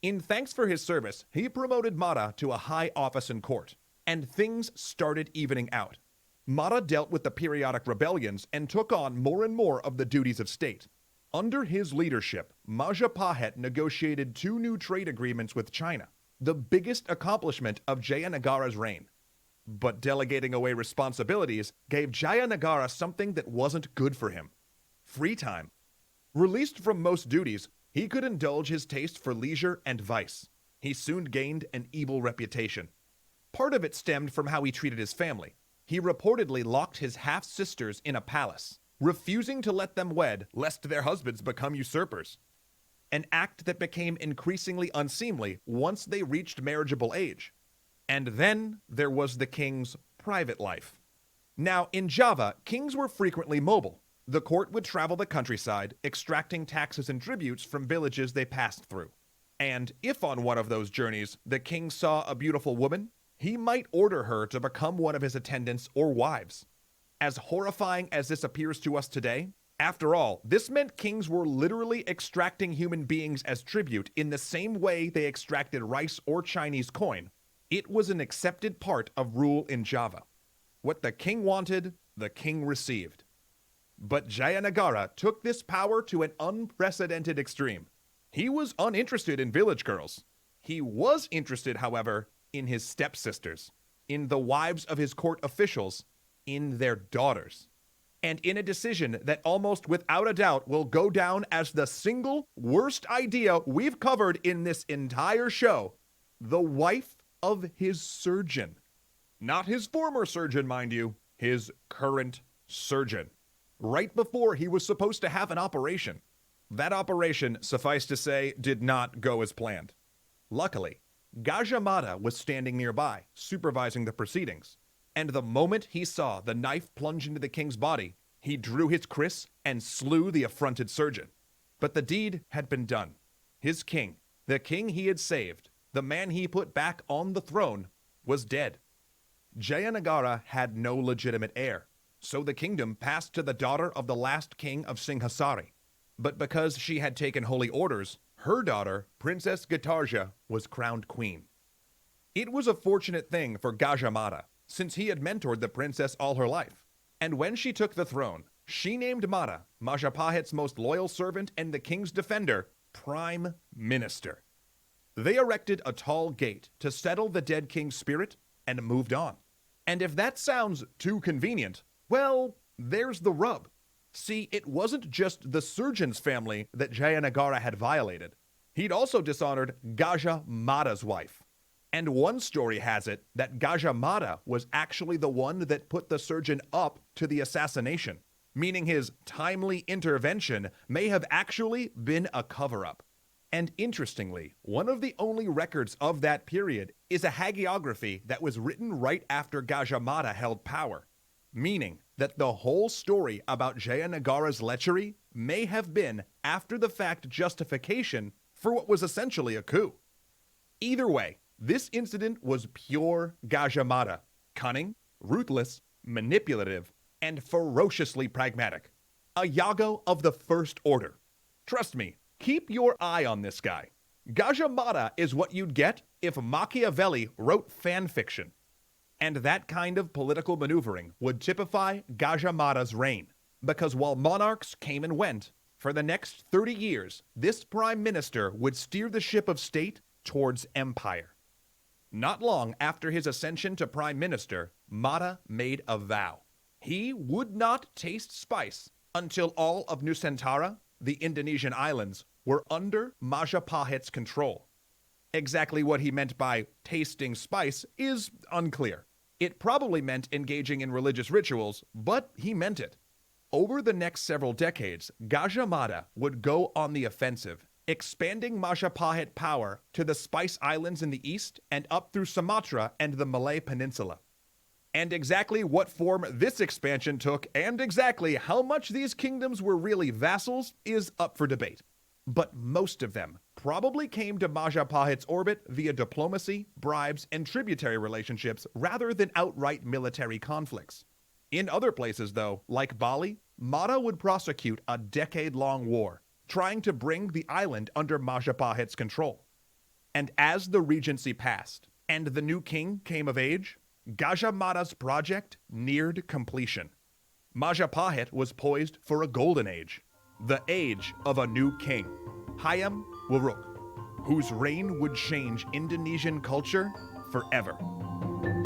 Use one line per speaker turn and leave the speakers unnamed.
In thanks for his service, he promoted Mata to a high office in court, and things started evening out. Mata dealt with the periodic rebellions and took on more and more of the duties of state. Under his leadership, Majapahit negotiated 2 new trade agreements with China, the biggest accomplishment of Jayanagara's reign. But delegating away responsibilities gave Jayanagara something that wasn't good for him: free time. Released from most duties, he could indulge his taste for leisure and vice. He soon gained an evil reputation. Part of it stemmed from how he treated his family. He reportedly locked his half-sisters in a palace, refusing to let them wed lest their husbands become usurpers. An act that became increasingly unseemly once they reached marriageable age. And then there was the king's private life. Now, in Java, kings were frequently mobile. The court would travel the countryside, extracting taxes and tributes from villages they passed through. And if on one of those journeys the king saw a beautiful woman, he might order her to become one of his attendants or wives. As horrifying as this appears to us today, after all, this meant kings were literally extracting human beings as tribute in the same way they extracted rice or Chinese coin. It was an accepted part of rule in Java. What the king wanted, the king received. But Jayanagara took this power to an unprecedented extreme. He was uninterested in village girls. He was interested, however, in his stepsisters, in the wives of his court officials, in their daughters. And in a decision that almost without a doubt will go down as the single worst idea we've covered in this entire show, the wife of his surgeon. Not his former surgeon, mind you, his current surgeon. Right before he was supposed to have an operation. That operation, suffice to say, did not go as planned. Luckily, Gajamata was standing nearby, supervising the proceedings, and the moment he saw the knife plunge into the king's body, he drew his kris and slew the affronted surgeon. But the deed had been done. His king, the king he had saved, the man he put back on the throne, was dead. Jayanagara had no legitimate heir, so the kingdom passed to the daughter of the last king of Singhasari. But because she had taken holy orders, her daughter, Princess Gatarja, was crowned queen. It was a fortunate thing for Gajamata, since he had mentored the princess all her life. And when she took the throne, she named Mata, Majapahit's most loyal servant and the king's defender, Prime Minister. They erected a tall gate to settle the dead king's spirit and moved on. And if that sounds too convenient, well, there's the rub. See, it wasn't just the surgeon's family that Jayanagara had violated. He'd also dishonored Gajamata's wife. And one story has it that Gajamata was actually the one that put the surgeon up to the assassination, meaning his timely intervention may have actually been a cover-up. And interestingly, one of the only records of that period is a hagiography that was written right after Gajamata held power, meaning that the whole story about Jayanagara's lechery may have been after-the-fact justification for what was essentially a coup. Either way, this incident was pure Gajamata, cunning, ruthless, manipulative, and ferociously pragmatic. A Yago of the first order. Trust me, keep your eye on this guy. Gajamata is what you'd get if Machiavelli wrote fan fiction. And that kind of political maneuvering would typify Gajamata's reign, because while monarchs came and went, for the next 30 years, this prime minister would steer the ship of state towards empire. Not long after his ascension to prime minister, Mata made a vow. He would not taste spice until all of Nusantara, the Indonesian islands, were under Majapahit's control. Exactly what he meant by tasting spice is unclear. It probably meant engaging in religious rituals, but he meant it. Over the next several decades, Gajamata would go on the offensive, expanding Majapahit power to the Spice Islands in the east and up through Sumatra and the Malay Peninsula. And exactly what form this expansion took and exactly how much these kingdoms were really vassals is up for debate. But most of them probably came to Majapahit's orbit via diplomacy, bribes, and tributary relationships rather than outright military conflicts. In other places, though, like Bali, Mata would prosecute a decade-long war, trying to bring the island under Majapahit's control. And as the regency passed and the new king came of age, Gajah Mada's project neared completion. Majapahit was poised for a golden age, the age of a new king, Hayam Wuruk, whose reign would change Indonesian culture forever.